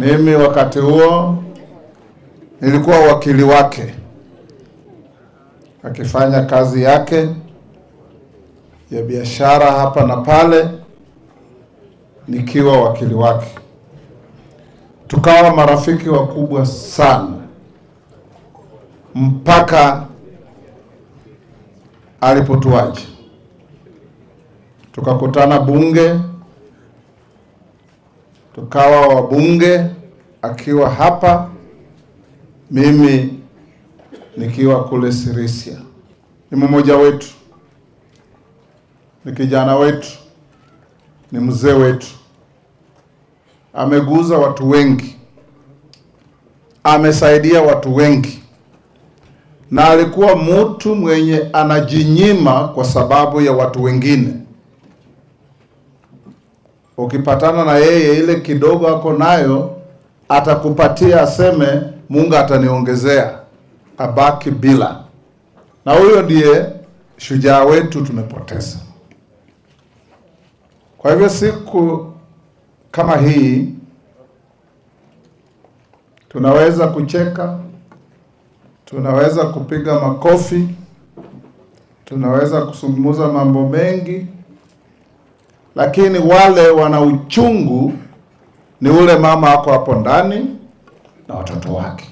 Mimi wakati huo nilikuwa wakili wake, akifanya kazi yake ya biashara hapa na pale, nikiwa wakili wake. Tukawa marafiki wakubwa sana mpaka alipotuacha. Tukakutana bunge, tukawa wabunge, akiwa hapa, mimi nikiwa kule Sirisia. Ni mmoja wetu, ni kijana wetu, ni mzee wetu. Ameguza watu wengi, amesaidia watu wengi, na alikuwa mtu mwenye anajinyima kwa sababu ya watu wengine. Ukipatana na yeye, ile kidogo ako nayo atakupatia, aseme Mungu ataniongezea, abaki bila. Na huyo ndiye shujaa wetu tumepoteza. Kwa hivyo siku kama hii tunaweza kucheka, tunaweza kupiga makofi, tunaweza kuzungumza mambo mengi, lakini wale wana uchungu ni ule mama wako hapo ndani na watoto wake.